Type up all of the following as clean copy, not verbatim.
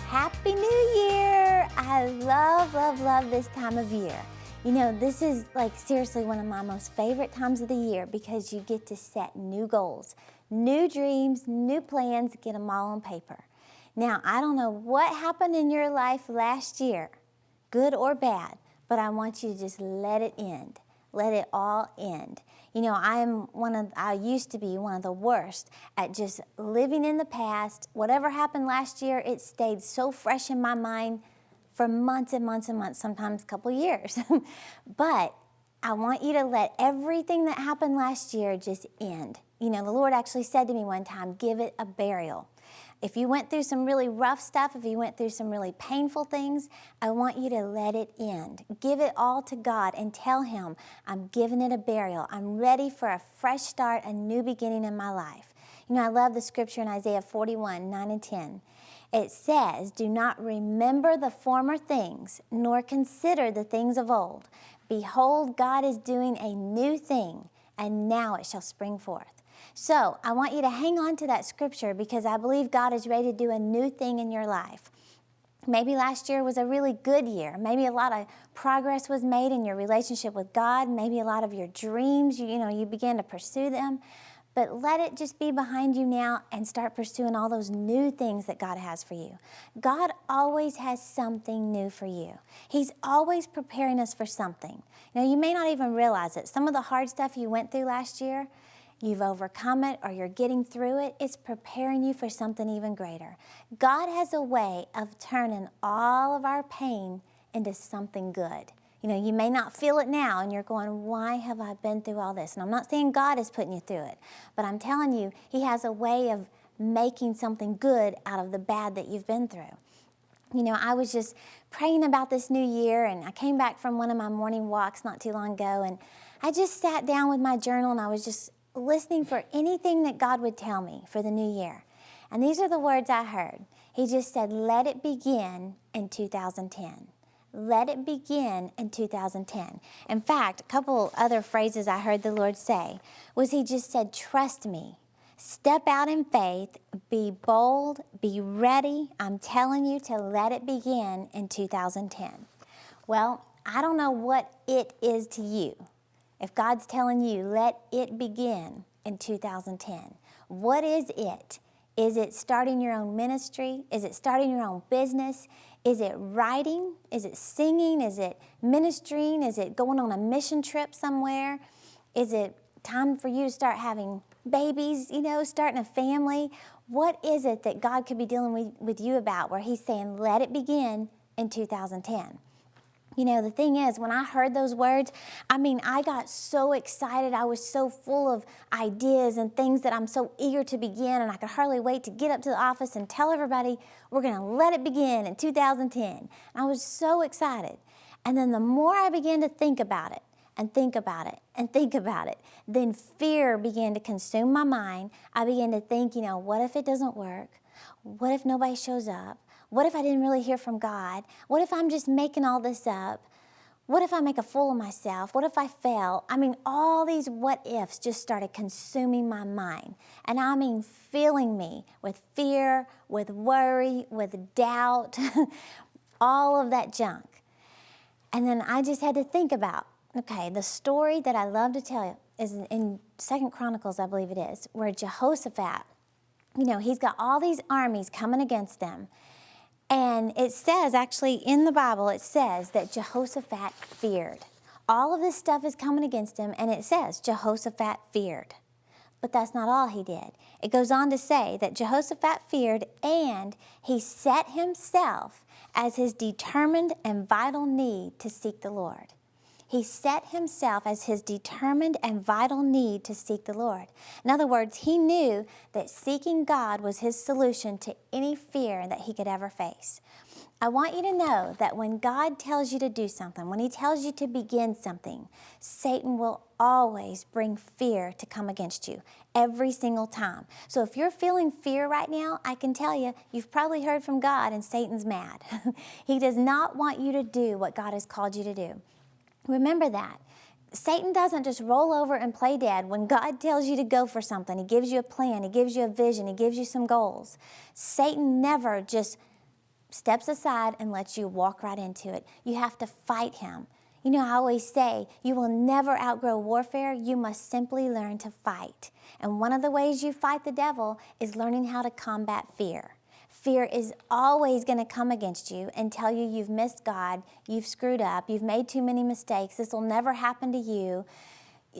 Happy New Year! I love this time of year. You know, this is like seriously one of my most favorite times of the year because you get to set new goals, new dreams, new plans, get them all on paper. Now, I don't know what happened in your life last year, good or bad, but I want you to just let it end. Let it all end. You know, I used to be one of the worst at just living in the past. Whatever happened last year, it stayed so fresh in my mind for months and months and months, sometimes a couple years. But I want you to let everything that happened last year just end. You know, the Lord actually said to me one time, give it a burial. If you went through some really rough stuff, if you went through some really painful things, I want you to let it end. Give it all to God and tell Him, I'm giving it a burial. I'm ready for a fresh start, a new beginning in my life. You know, I love the scripture in Isaiah 41, 9 and 10. It says, do not remember the former things, nor consider the things of old. Behold, God is doing a new thing, and now it shall spring forth. So I want you to hang on to that scripture because I believe God is ready to do a new thing in your life. Maybe last year was a really good year. Maybe a lot of progress was made in your relationship with God. Maybe a lot of your dreams, you began to pursue them. But let it just be behind you now and start pursuing all those new things that God has for you. God always has something new for you. He's always preparing us for something. You know, you may not even realize it. Some of the hard stuff you went through last year, you've overcome it or you're getting through it. It's preparing you for something even greater. God has a way of turning all of our pain into something good. You know, you may not feel it now and you're going, why have I been through all this? And I'm not saying God is putting you through it, but I'm telling you, He has a way of making something good out of the bad that you've been through. You know, I was just praying about this new year and I came back from one of my morning walks not too long ago and I just sat down with my journal and I was just listening for anything that God would tell me for the new year. And these are the words I heard. He just said, let it begin in 2010. Let it begin in 2010. In fact, a couple other phrases I heard the Lord say was He just said, trust me. Step out in faith, be bold, be ready. I'm telling you to let it begin in 2010. Well, I don't know what it is to you. If God's telling you, let it begin in 2010, what is it? Is it starting your own ministry? Is it starting your own business? Is it writing? Is it singing? Is it ministering? Is it going on a mission trip somewhere? Is it time for you to start having babies, starting a family? What is it that God could be dealing with you about where He's saying, let it begin in 2010? You know, the thing is, when I heard those words, I got so excited. I was so full of ideas and things that I'm so eager to begin, and I could hardly wait to get up to the office and tell everybody, we're going to let it begin in 2010. And I was so excited. And then the more I began to think about it, and think about it, and think about it, then fear began to consume my mind. I began to think, what if it doesn't work? What if nobody shows up? What if I didn't really hear from God? What if I'm just making all this up? What if I make a fool of myself? What if I fail? All these what ifs just started consuming my mind. And filling me with fear, with worry, with doubt, all of that junk. And then I just had to think about, okay, the story that I love to tell you is in 2 Chronicles, I believe it is, where Jehoshaphat, he's got all these armies coming against them. And it says, actually, in the Bible, it says that Jehoshaphat feared. All of this stuff is coming against him, and it says Jehoshaphat feared. But that's not all he did. It goes on to say that Jehoshaphat feared, and he set himself as his determined and vital need to seek the Lord. He set himself as his determined and vital need to seek the Lord. In other words, he knew that seeking God was his solution to any fear that he could ever face. I want you to know that when God tells you to do something, when He tells you to begin something, Satan will always bring fear to come against you every single time. So if you're feeling fear right now, I can tell you, you've probably heard from God and Satan's mad. He does not want you to do what God has called you to do. Remember that. Satan doesn't just roll over and play dead. When God tells you to go for something, He gives you a plan, He gives you a vision, He gives you some goals. Satan never just steps aside and lets you walk right into it. You have to fight him. You know, I always say, you will never outgrow warfare. You must simply learn to fight. And one of the ways you fight the devil is learning how to combat fear. Fear is always going to come against you and tell you you've missed God, you've screwed up, you've made too many mistakes, this will never happen to you.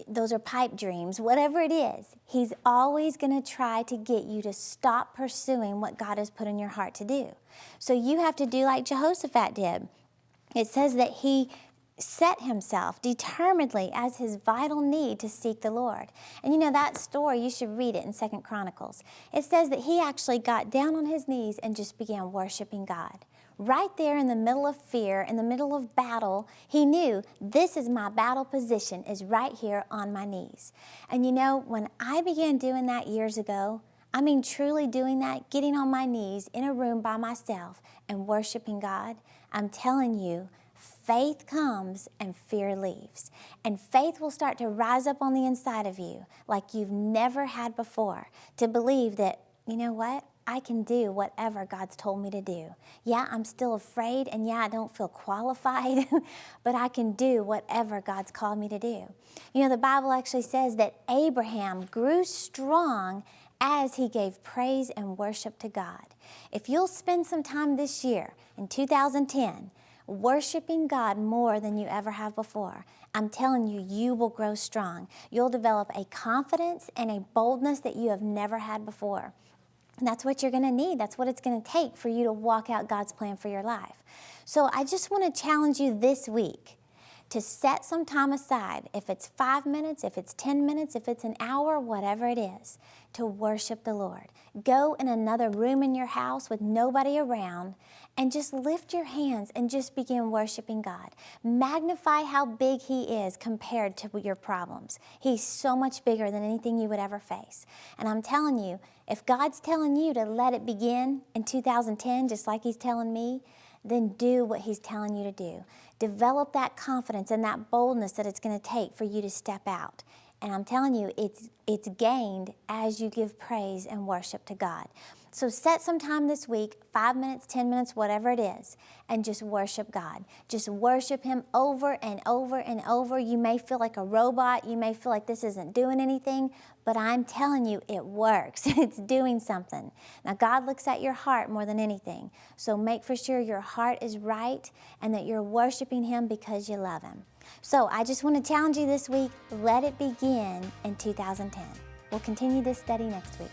Those are pipe dreams, whatever it is. He's always going to try to get you to stop pursuing what God has put in your heart to do. So you have to do like Jehoshaphat did. It says that he set himself determinedly as his vital need to seek the Lord. And you know that story, you should read it in 2 Chronicles. It says that he actually got down on his knees and just began worshiping God. Right there in the middle of fear, in the middle of battle, he knew this is my battle position, is right here on my knees. And you know, when I began doing that years ago, I mean truly doing that, getting on my knees in a room by myself and worshiping God, I'm telling you, faith comes and fear leaves. And faith will start to rise up on the inside of you like you've never had before, to believe that, you know what? I can do whatever God's told me to do. Yeah, I'm still afraid, and yeah, I don't feel qualified, but I can do whatever God's called me to do. You know, the Bible actually says that Abraham grew strong as he gave praise and worship to God. If you'll spend some time this year, in 2010, worshiping God more than you ever have before, I'm telling you, you will grow strong. You'll develop a confidence and a boldness that you have never had before. And that's what you're going to need. That's what it's going to take for you to walk out God's plan for your life. So I just want to challenge you this week to set some time aside, if it's 5 minutes, if it's 10 minutes, if it's an hour, whatever it is, to worship the Lord. Go in another room in your house with nobody around and just lift your hands and just begin worshiping God. Magnify how big He is compared to your problems. He's so much bigger than anything you would ever face. And I'm telling you, if God's telling you to let it begin in 2010, just like He's telling me, then do what He's telling you to do. Develop that confidence and that boldness that it's going to take for you to step out. And I'm telling you, it's gained as you give praise and worship to God. So set some time this week, 5 minutes, 10 minutes, whatever it is, and just worship God. Just worship Him over and over and over. You may feel like a robot. You may feel like this isn't doing anything, but I'm telling you, it works. It's doing something. Now, God looks at your heart more than anything. So make for sure your heart is right and that you're worshiping Him because you love Him. So I just want to challenge you this week, let it begin in 2010. We'll continue this study next week.